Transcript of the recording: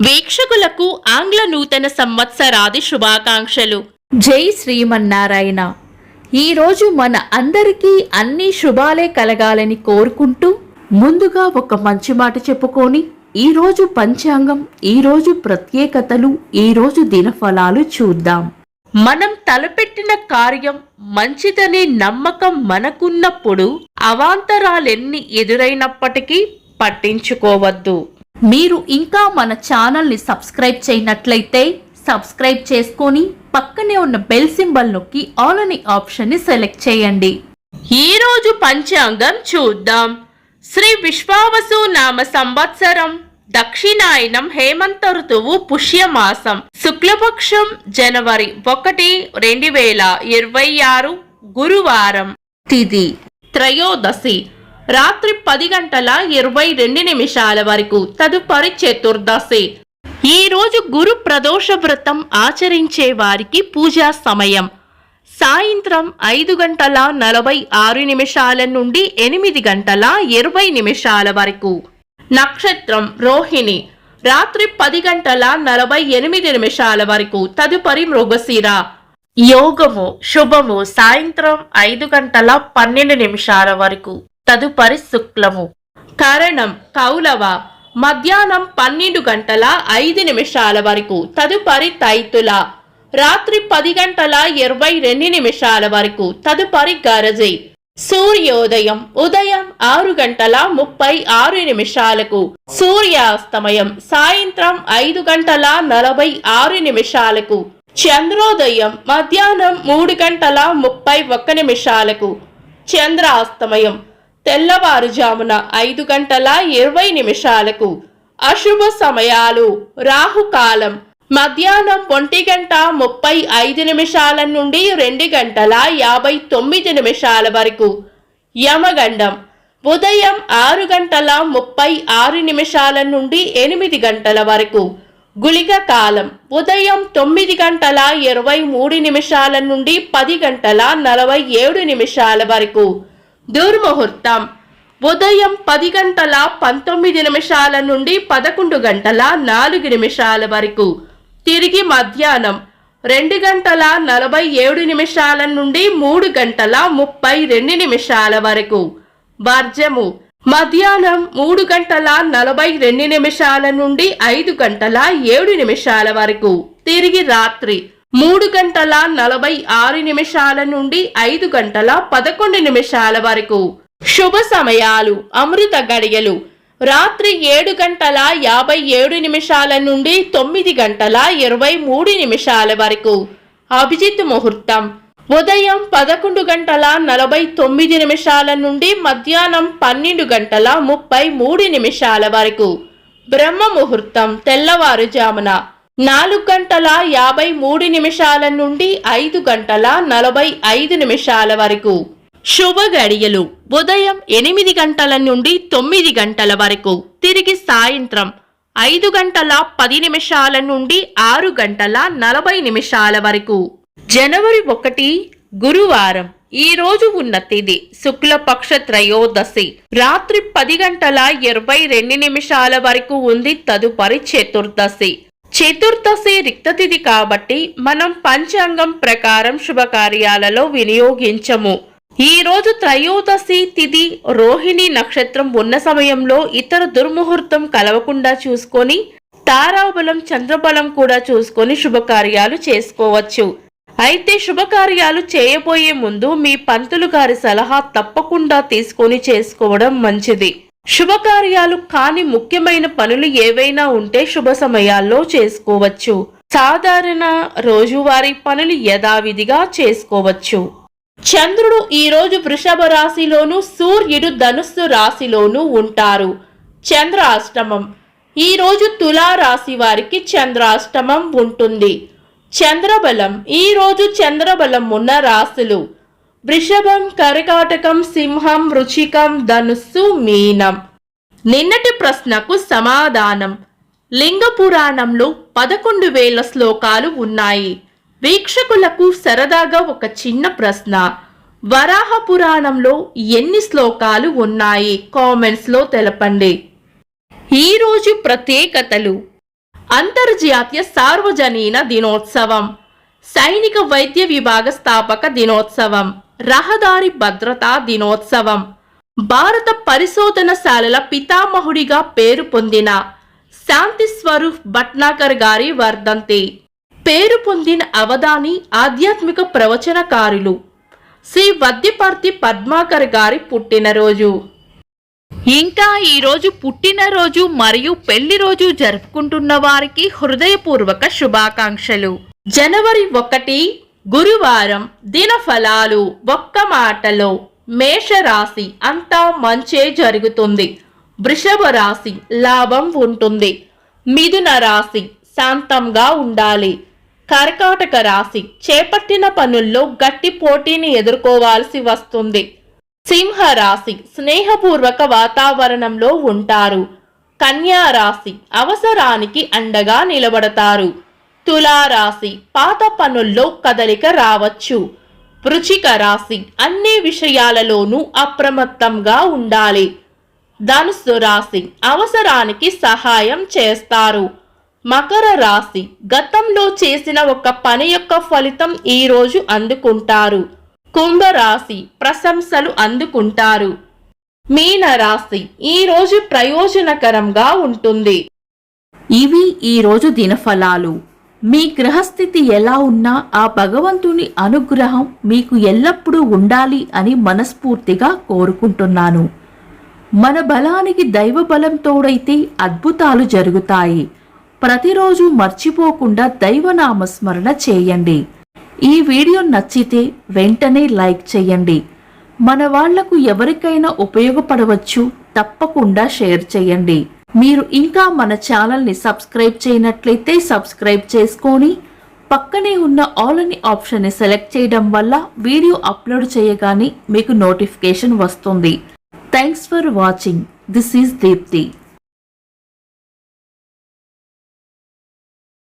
వీక్షకులకు ఆంగ్ల నూతన సంవత్సరాది శుభాకాంక్షలు. జై శ్రీమన్నారాయణ. ఈరోజు మన అందరికీ అన్ని శుభాలే కలగాలని కోరుకుంటూ ముందుగా ఒక మంచి మాట చెప్పుకొని ఈరోజు పంచాంగం, ఈరోజు ప్రత్యేకతలు, ఈరోజు దినఫలాలు చూద్దాం. మనం తలపెట్టిన కార్యం మంచిదనే నమ్మకం మనకున్నప్పుడు అవాంతరాలెన్ని ఎదురైనప్పటికీ పట్టించుకోవద్దు. మీరు ఇంకా మన ఛానల్ని సబ్స్క్రైబ్ చేయనట్లయితే సబ్స్క్రైబ్ చేసుకొని పక్కనే ఉన్న బెల్ సింబల్ నొక్కి ఆల్ అనే ఆప్షన్ని సెలెక్ట్ చేయండి. ఈరోజు పంచాంగం చూద్దాం. శ్రీ విశ్వావసు నామ సంవత్సరం, దక్షిణాయనం, హేమంత ఋతువు, పుష్యమాసం, శుక్లపక్షం, జనవరి 1, 2026, గురువారం. తిథి త్రయోదశి రాత్రి 10:22 వరకు. తదుపరి చతుర్దశి. ఈ రోజు గురు ప్రదోష వ్రతం ఆచరించే వారికి పూజా సమయం సాయంత్రం 5:46 నుండి 8:20 వరకు. నక్షత్రం రోహిణి రాత్రి 10:48 వరకు. తదుపరి మృగశిర. యోగము శుభము సాయంత్రం 5:12 వరకు. తదుపరి శుక్లము. కరణం కౌలవ మధ్యాహ్నం 12:05 వరకు. తదుపరి తైతుల రాత్రి 10:22 వరకు. తదుపరి గరజి. సూర్యోదయం ఉదయం 6:36. సూర్యాస్తమయం సాయంత్రం 5:46. చంద్రోదయం మధ్యాహ్నం 3:31. చంద్రాస్తమయం తెల్లవారుజామున 5:20. అశుభ సమయాలు రాహుకాలం మధ్యాహ్నం 1:35 నుండి 2:59 వరకు. యమగండం ఉదయం 6:36 నుండి 8 వరకు. గుళిక కాలం ఉదయం 9:23 నుండి 10:47 వరకు. దుర్ముహూర్తం ఉదయం 10:19 నుండి 11:04 వరకు. తిరిగి మధ్యాహ్నం 2:47 నుండి 3:32 వరకు. వర్జము మధ్యాహ్నం 3:42 నుండి 5:07 వరకు. తిరిగి రాత్రి 3:46 నుండి 5:11 వరకు. శుభ సమయాలు అమృత గడియలు రాత్రి 7:57 నుండి 9:23 వరకు. అభిజిత్ ముహూర్తం ఉదయం 11:49 నుండి మధ్యాహ్నం 12:33 వరకు. బ్రహ్మ ముహూర్తం తెల్లవారుజామున 4:53 నుండి 5:45 వరకు. శుభ గడియలు ఉదయం 8 నుండి 9 వరకు. తిరిగి సాయంత్రం 5:10 నుండి 6:40 వరకు. జనవరి 1 గురువారం. ఈ రోజు ఉన్న తిథి శుక్లపక్ష త్రయోదశి రాత్రి 10:22 వరకు ఉంది. తదుపరి చతుర్దశి. చతుర్దశి రిక్త తిథి కాబట్టి మనం పంచాంగం ప్రకారం శుభకార్యాలలో వినియోగించము. ఈ రోజు త్రయోదశి తిథి రోహిణి నక్షత్రం ఉన్న సమయంలో ఇతర దుర్ముహూర్తం కలవకుండా చూసుకొని తారాబలం, చంద్రబలం కూడా చూసుకొని శుభకార్యాలు చేసుకోవచ్చు. అయితే శుభకార్యాలు చేయబోయే ముందు మీ పంతులు గారి సలహా తప్పకుండా తీసుకొని చేసుకోవడం మంచిది. శుభకార్యాలు కాని ముఖ్యమైన పనులు ఏవైనా ఉంటే శుభ సమయాల్లో చేసుకోవచ్చు. సాధారణ రోజువారీ పనులు యథావిధిగా చేసుకోవచ్చు. చంద్రుడు ఈ రోజు వృషభ రాశిలోను, సూర్యుడు ధనుస్సు రాశిలోను ఉంటారు. చంద్రాష్టమం ఈ రోజు తులా రాశి వారికి చంద్రాష్టమం ఉంటుంది. చంద్రబలం ఈ రోజు చంద్రబలం ఉన్న రాశులు వృషభం, కర్కాటకం, సింహం, వృశ్చికం, ధనుస్సు, మీనం. నిన్నటి ప్రశ్నకు సమాధానం. లింగ పురాణంలో 11,000 శ్లోకాలు ఉన్నాయి. వీక్షకులకు సరదాగా ఒక చిన్న ప్రశ్న. వరాహ పురాణంలో ఎన్ని శ్లోకాలు ఉన్నాయి? కామెంట్స్ లో తెలపండి. ఈరోజు ప్రత్యేకతలు. అంతర్జాతీయ సార్వజనీన దినోత్సవం, సైనిక వైద్య విభాగ స్థాపక దినోత్సవం, రహదారి భద్రతా దినోత్సవం, భారత పరిశోధనశాలల పితామహుడిగా పేరు పొందిన శాంతి స్వరూప్ భట్నాగర్ గారి వర్ధంతి, పేరు పొందిన అవధాని ఆధ్యాత్మిక ప్రవచనకారులు శ్రీ వద్దిపర్తి పద్మాకర్ గారి పుట్టినరోజు. ఇంకా ఈరోజు పుట్టినరోజు మరియు పెళ్లి రోజు జరుపుకుంటున్న వారికి హృదయపూర్వక శుభాకాంక్షలు. జనవరి 1 గురువారం. దినఫలాలు. ఒక్క మాటలో మేషరాశి అంతా మంచే జరుగుతుంది. వృషభ రాశి లాభం ఉంటుంది. మిథున రాశి శాంతంగా ఉండాలి. కర్కాటక రాశి చేపట్టిన పనుల్లో గట్టి పోటీని ఎదుర్కోవాల్సి వస్తుంది. సింహ రాశి స్నేహపూర్వక వాతావరణంలో ఉంటారు. కన్యా రాశి అవసరానికి అండగా నిలబడతారు. తులా రాశి పాత పనుల్లో కదలిక రావచ్చు. వృశ్చిక రాశి అన్ని విషయాలలోనూ అప్రమత్తంగా ఉండాలి. ధనుస్సు రాశి అవసరానికి సహాయం చేస్తారు. మకర రాశి గతంలో చేసిన ఒక పని యొక్క ఫలితం ఈ రోజు అందుకుంటారు. కుంభరాశి ప్రశంసలు అందుకుంటారు. మీన రాశి ఈ రోజు ప్రయోజనకరంగా ఉంటుంది. ఇవి ఈ రోజు దినఫలాలు. మీ గ్రహస్థితి ఎలా ఉన్నా ఆ భగవంతుని అనుగ్రహం మీకు ఎల్లప్పుడూ ఉండాలి అని మనస్ఫూర్తిగా కోరుకుంటున్నాను. మన బలానికి దైవ బలం తోడైతే అద్భుతాలు జరుగుతాయి. ప్రతిరోజు మర్చిపోకుండా దైవనామస్మరణ చేయండి. ఈ వీడియో నచ్చితే వెంటనే లైక్ చేయండి. మన వాళ్లకు ఎవరికైనా ఉపయోగపడవచ్చు. తప్పకుండా షేర్ చేయండి. మీరు ఇంకా మన ఛానల్ని సబ్స్క్రైబ్ చేయనట్లయితే సబ్స్క్రైబ్ చేసుకొని పక్కనే ఉన్న ఆల్ అని ఆప్షన్ని సెలెక్ట్ చేయడం వల్ల వీడియో అప్లోడ్ చేయగానే మీకు నోటిఫికేషన్ వస్తుంది. Thanks for watching. This is Deepti.